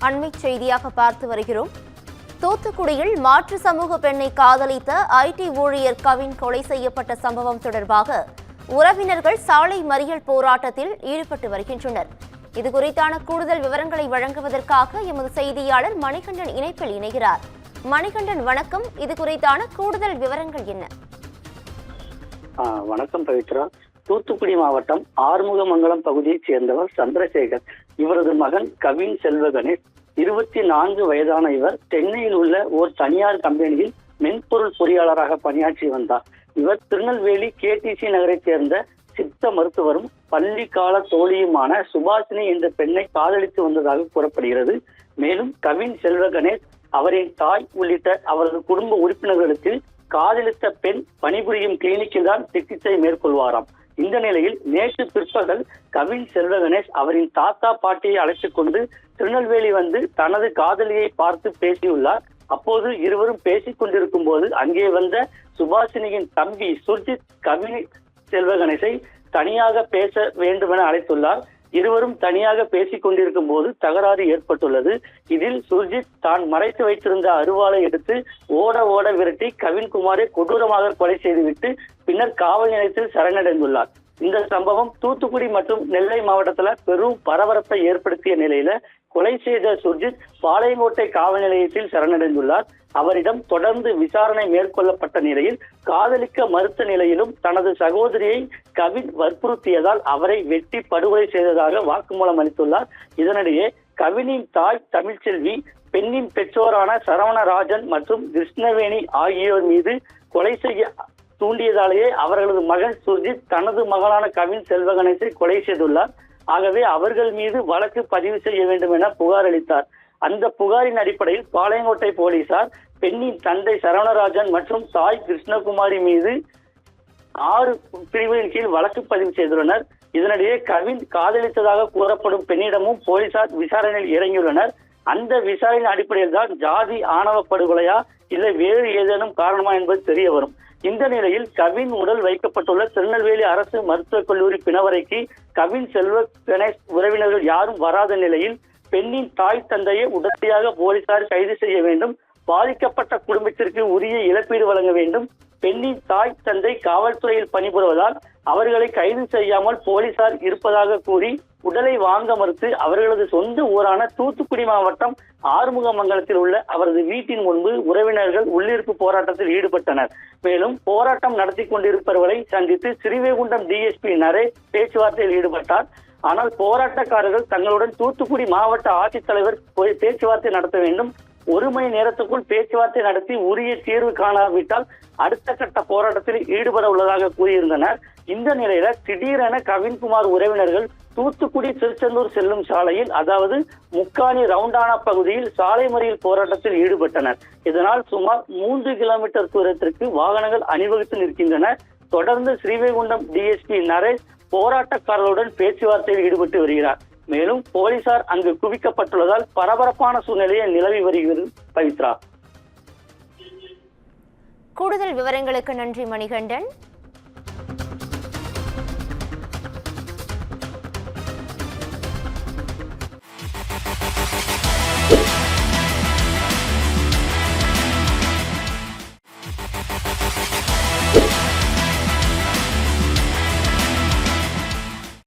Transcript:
அண்மை செய்தியாக பார்த்து வருகிறோம். தூத்துக்குடியில் மாற்று சமூக பெண்ணை காதலித்த ஐடி ஊழியர் கவின் கொலை செய்யப்பட்ட சம்பவம் தொடர்பாக உறவினர்கள் சாலை மறியல் போராட்டத்தில் ஈடுபட்டு வருகின்றனர். இதுகுறித்தான கூடுதல் விவரங்களை வழங்குவதற்காக எமது செய்தியாளர் மணிகண்டன் இணைப்பில் இணைகிறார். மணிகண்டன், வணக்கம். இதுகுறித்தான கூடுதல் விவரங்கள் என்ன? வணக்கம் பவித்ரா. தூத்துக்குடி மாவட்டம் ஆறுமுகமங்கலம் பகுதியைச் சேர்ந்தவர் சந்திரசேகர். இவரது மகன் கவின் செல்வகணேஷ் 24 வயதான இவர் சென்னையில் உள்ள ஓர் தனியார் கம்பெனியில் மென்பொருள் பொறியாளராக பணியாற்றி வந்தார். இவர் திருநெல்வேலி கேடிசி நகரைச் சேர்ந்த சித்த மருத்துவரும் பள்ளி கால தோழியுமான சுபாஷினி என்ற பெண்ணை காதலித்து வந்ததாக கூறப்படுகிறது. மேலும் கவின் செல்வகணேஷ், அவரின் தாய் உள்ளிட்ட அவரது குடும்ப உறுப்பினர்களுக்கு காதலித்த பெண் பணிபுரியும் கிளினிக்கில் தான் சிகிச்சை மேற்கொள்வாராம். இந்த நிலையில் நேற்று பிற்பகல் கவின் செல்வகணேஷ் அவரின் தாத்தா பாட்டியை அழைத்துக் கொண்டு திருநெல்வேலி வந்து தனது காதலியை பார்த்து பேசியுள்ளார். அப்போது இருவரும் பேசிக் கொண்டிருக்கும் போது அங்கே வந்த சுபாஷினியின் தம்பி சுர்ஜித் கவின் செல்வகணேஷை தனியாக பேச வேண்டும் என அழைத்துள்ளார். இருவரும் தனியாக பேசிக் கொண்டிருக்கும் போது தகராறு ஏற்பட்டுள்ளது. இதில் சுர்ஜித் தான் மறைத்து வைத்திருந்த அருவாளை எடுத்து ஓட விரட்டி கவின்குமாரை கொடூரமாக கொலை செய்துவிட்டு பின்னர் காவல் நிலையத்தில் சரணடைந்துள்ளார். இந்த சம்பவம் தூத்துக்குடி மற்றும் நெல்லை மாவட்டத்தில் பெரும் பரபரப்பை ஏற்படுத்திய நிலையில கொலை செய்த சுர்ஜித் பாளையங்கோட்டை காவல் நிலையத்தில் சரணடைந்துள்ளார். அவரிடம் தொடர்ந்து விசாரணை மேற்கொள்ளப்பட்ட நிலையில் காதலிக்க மறுத்த நிலையிலும் தனது சகோதரியை கவின் வற்புறுத்தியதால் அவரை வெட்டி படுகொலை செய்ததாக வாக்குமூலம் அளித்துள்ளார். இதனிடையே கவினின் தாய் தமிழ்ச்செல்வி, பெண்ணின் பெற்றோரான சரவணராஜன் மற்றும் கிருஷ்ணவேணி ஆகியோர் மீது கொலை செய்ய தூண்டியதாலேயே அவர்களது மகன் சுர்ஜித் தனது மகளான கவின் செல்வகணேஷை கொலை செய்துள்ளார். ஆகவே அவர்கள் மீது வழக்கு பதிவு செய்ய வேண்டும் என புகார் அளித்தார். அந்த புகாரின் அடிப்படையில் பாளையங்கோட்டை போலீசார் பெண்ணின் தந்தை சரவணராஜன் மற்றும் தாய் கிருஷ்ணகுமாரி மீது 6 பிரிவுகளின் கீழ் வழக்கு பதிவு செய்துள்ளனர். இதனிடையே கவின் காதலித்ததாக கூறப்படும் பெண்ணிடமும் போலீசார் விசாரணையில் இறங்கியுள்ளனர். அந்த விசாரணையின் அடிப்படையில் தான் ஜாதி ஆணவ படுகொலையா இல்லை வேறு ஏதேனும் காரணமா என்பது தெரிய வரும். இந்த நிலையில் கவின் உடல் வைக்கப்பட்டுள்ள திருநெல்வேலி அரசு மருத்துவக் கல்லூரி பிணவரைக்கு கவின் செல்வகணேஷ் உறவினர்கள் யாரும் வராத நிலையில் பெண்ணின் தாய் தந்தையை உடனடியாக போலீசார் கைது செய்ய வேண்டும். பாதிக்கப்பட்ட குடும்பத்திற்கு உரிய இழப்பீடு வழங்க வேண்டும். பெண்ணின் தாய் தந்தை காவல்துறையில் பணிபுரிவதால் அவர்களை கைது செய்யாமல் போலீசார் இருப்பதாக கூறி உடலை வாங்க மறுத்து அவர்களது சொந்த ஊரான தூத்துக்குடி மாவட்டம் ஆறுமுகமங்கலத்தில் உள்ள அவரது வீட்டின் முன்பு உறவினர்கள் உள்ளிருப்பு போராட்டத்தில் ஈடுபட்டனர். மேலும் போராட்டம் நடத்தி கொண்டிருப்பவர்களை சந்தித்து ஸ்ரீவைகுண்டம் டிஎஸ்பி நரேஷ் பேச்சுவார்த்தையில் ஈடுபட்டார். ஆனால் போராட்டக்காரர்கள் தங்களுடன் தூத்துக்குடி மாவட்ட ஆட்சித்தலைவர் பேச்சுவார்த்தை நடத்த வேண்டும், 1 மணி நேரத்துக்குள் பேச்சுவார்த்தை நடத்தி உரிய தீர்வு காணாவிட்டால் அடுத்த கட்ட போராட்டத்தில் ஈடுபட உள்ளதாக கூறியிருந்தனர். இந்த நிலையில திடீரென கவின்குமார் உறவினர்கள் தூத்துக்குடி திருச்செந்தூர் செல்லும் சாலையில், அதாவது முக்காணி ரவுண்டானா பகுதியில் சாலை மறியல் போராட்டத்தில் ஈடுபட்டனர். இதனால் சுமார் 3 கிலோமீட்டர் தூரத்திற்கு வாகனங்கள் அணிவகுத்து நிற்கின்றன. தொடர்ந்து ஸ்ரீவைகுண்டம் டிஎஸ்பி நரேஷ் போராட்டக்காரர்களுடன் பேச்சுவார்த்தையில் ஈடுபட்டு வருகிறார். மேலும் போலீசார் அங்கு குவிக்கப்பட்டுள்ளதால் பரபரப்பான சூழ்நிலையை நிலவி வருகிறது. பவித்ரா, கூடுதல் விவரங்களுக்கு நன்றி மணிகண்டன்.